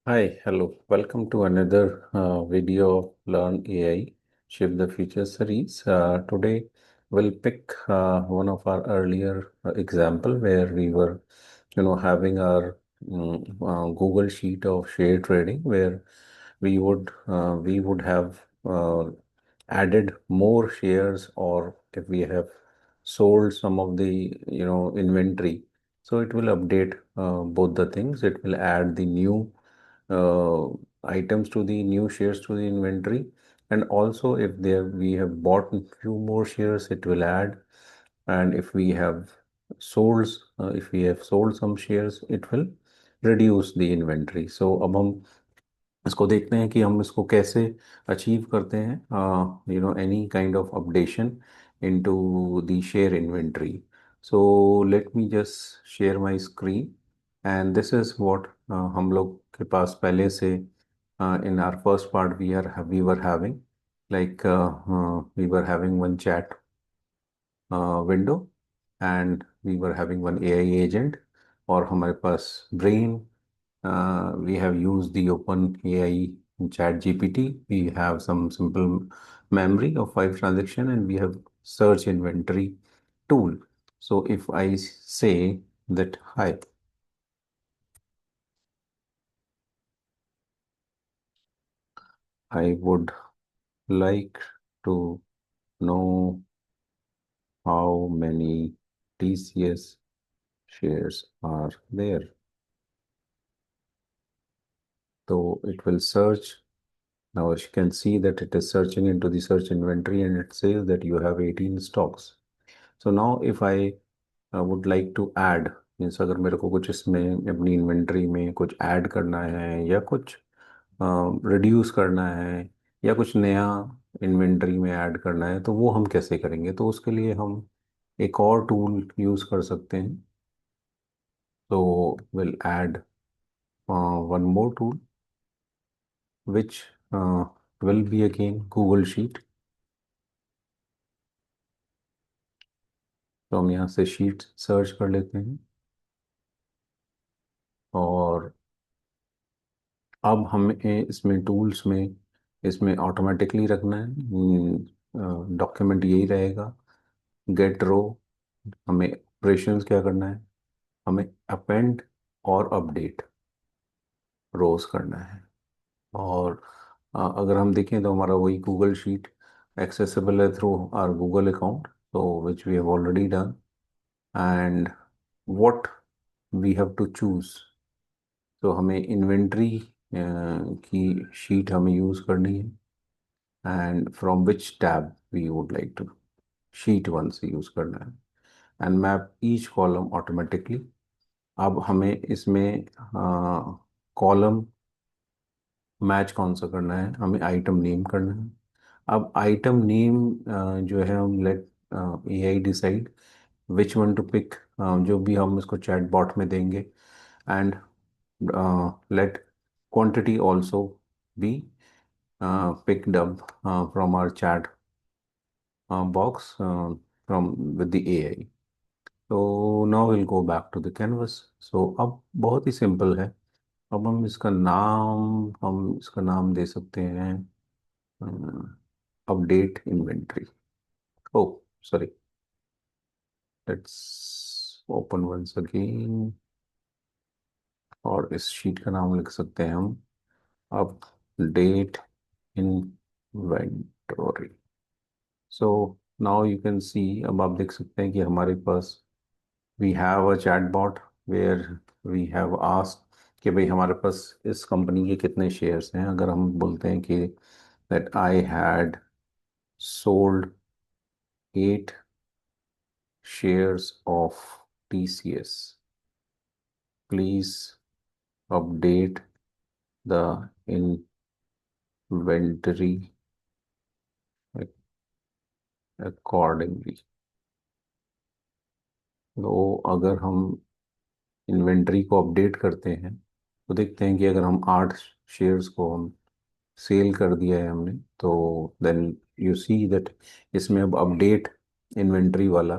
Hi, hello. Welcome to another video of Learn AI Shape the Future series. Today we'll pick one of our earlier example where we were, having our Google sheet of share trading where we would have added more shares, or if we have sold some of the inventory, so it will update both the things. It will add the new uh, items to the new shares to the inventory, and also if there we have bought a few more shares, it will add. And sold if we have sold some shares, it will reduce the inventory. So अब हम इसको देखते हैं कि हम इसको कैसे achieve करते हैं, any kind of updation into the share inventory. So let me just share my screen, and this is what हम लोग के पास पहले से in our first part we were having, like we were having one chat window, and we were having one AI agent, और हमारे पास brain. We have used the OpenAI Chat GPT. We have some simple memory of 5 transaction, and we have search inventory tool. So if I say that, hi, I would like to know how many TCS shares are there. So it will search. Now you can see that it is searching into the search inventory, and it says that you have 18 stocks. So now if I would like to add, means अगर मेरे को कुछ इसमें अपनी inventory में कुछ add करना है, या कुछ रिड्यूस करना है, या कुछ नया इन्वेंट्री में ऐड करना है, तो वो हम कैसे करेंगे? तो उसके लिए हम एक और टूल यूज़ कर सकते हैं. तो will add one more tool which will be again Google sheet. तो हम यहाँ से शीट सर्च कर लेते हैं, और अब हमें इसमें टूल्स में इसमें ऑटोमेटिकली रखना है. डॉक्यूमेंट यही रहेगा, गेट रो. हमें ऑपरेशंस क्या करना है? हमें अपेंड और अपडेट रोज करना है. और अगर हम देखें तो हमारा वही गूगल शीट एक्सेसिबल है through our Google account, so which we have already done. And what we have to choose, तो हमें इन्वेंट्री की शीट हमें यूज़ करनी है, and from which tab we would like to sheet one से use करना है, and map each column automatically. अब हमें इसमें कॉलम मैच कौन सा करना है? हमें आइटम नेम करना है. अब आइटम नेम जो है, हम let AI decide which one to pick, जो भी हम इसको चैट बॉट में देंगे. And let quantity also be picked up from our chat box from with the AI. So now we'll go back to the canvas. So अब बहुत ही simple है. अब हम इसका नाम दे सकते हैं update inventory. Oh sorry, let's open once again. और इस शीट का नाम लिख सकते हैं हम update inventory. So now you can see, अब आप देख सकते हैं कि हमारे पास we have a chatbot where we have ask कि भाई हमारे पास इस कंपनी के कितने शेयर्स हैं. अगर हम बोलते हैं कि that I had sold 8 shares of TCS, please update the inventory accordingly. तो अगर हम इन्वेंट्री को अपडेट करते हैं, तो देखते हैं कि अगर हम 8 शेयर्स को हम सेल कर दिया है हमने, तो देन यू सी दैट इसमें अब अपडेट इन्वेंट्री वाला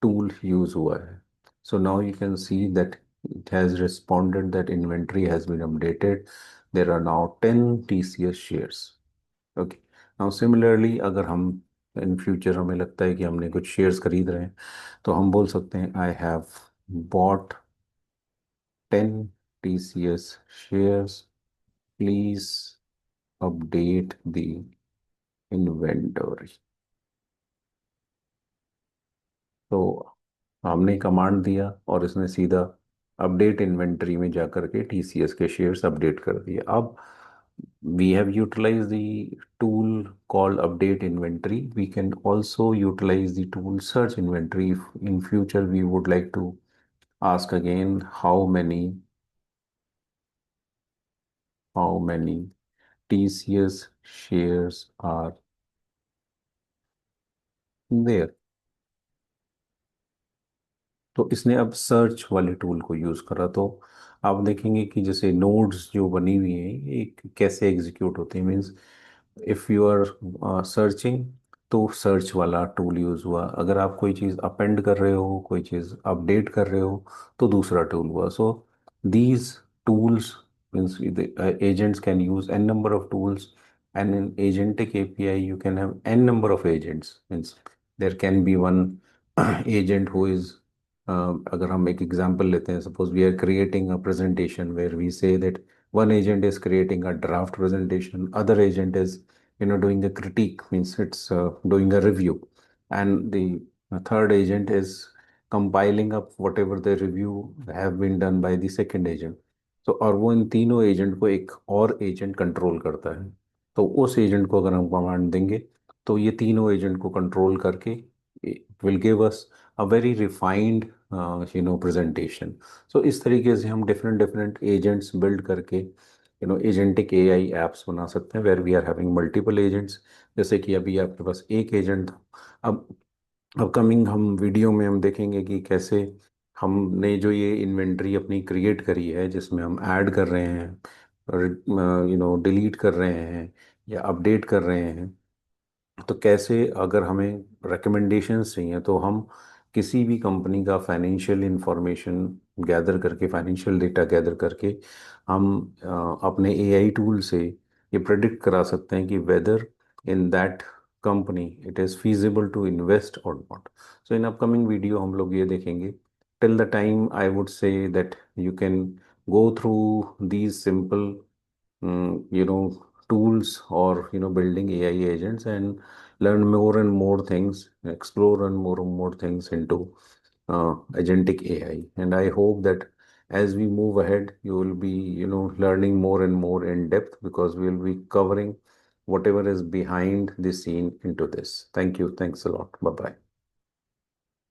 टूल यूज हुआ है. सो now you can see that it has responded that inventory has been updated. There are now 10 TCS shares. Okay. Now similarly, अगर हम इन फ्यूचर हमें लगता है कि हमने कुछ शेयर्स खरीद रहे हैं, तो हम बोल सकते हैं I have bought 10 TCS shares. Please update the inventory. तो हमने कमांड दिया और इसने सीधा अपडेट इन्वेंटरी में जाकर के टीसीएस के शेयर्स अपडेट कर दिए. अब we have utilized the tool called update inventory. We can also utilize the tool search inventory if in future we would like to ask again how many TCS shares are there. तो इसने अब search वाले tool को use करा. तो आप देखेंगे कि जैसे नोड्स जो बनी हुई हैं ये कैसे एग्जीक्यूट होते हैं. Means if you are searching, तो सर्च वाला टूल यूज हुआ. अगर आप कोई चीज़ अपेंड कर रहे हो, कोई चीज़ अपडेट कर रहे हो, तो दूसरा टूल हुआ. So these tools means agents can use n number of tools, and in agentic API you can have n number of agents. Means there can be one agent who is अगर हम एक example लेते हैं, suppose we are creating a presentation where we say that one agent is creating a draft presentation, other agent is doing the critique, means it's doing a review, and the third agent is compiling up whatever the review have been done by the second agent. तो और वो इन तीनों agent को एक और agent control करता है. तो उस एजेंट को अगर हम कमांड देंगे, तो ये तीनों एजेंट को कंट्रोल करके it will give us a very refined presentation. सो इस तरीके से हम डिफरेंट डिफरेंट एजेंट्स बिल्ड करके एजेंटिक एआई एप्स बना सकते हैं where we are having multiple agents. जैसे कि अभी आपके पास एक एजेंट था. अब अपकमिंग हम वीडियो में हम देखेंगे कि कैसे हमने जो ये इन्वेंट्री अपनी क्रिएट करी है, जिसमें हम ऐड कर रहे हैं, डिलीट कर रहे हैं या अपडेट कर रहे हैं, तो कैसे अगर हमें रिकमेंडेशंस चाहिए, तो हम किसी भी कंपनी का फाइनेंशियल इंफॉर्मेशन गैदर करके, फाइनेंशियल डेटा गैदर करके, हम अपने एआई टूल से ये प्रेडिक्ट करा सकते हैं कि whether in that company it is feasible to invest और not. So in upcoming video हम लोग ये देखेंगे. Till the time I would say that you can go through these simple tools, or building AI agents, and learn more and more things, explore and more things into agentic AI. And I hope that as we move ahead, you will be learning more and more in depth, because we will be covering whatever is behind the scene into this. Thank you. Thanks a lot. Bye bye.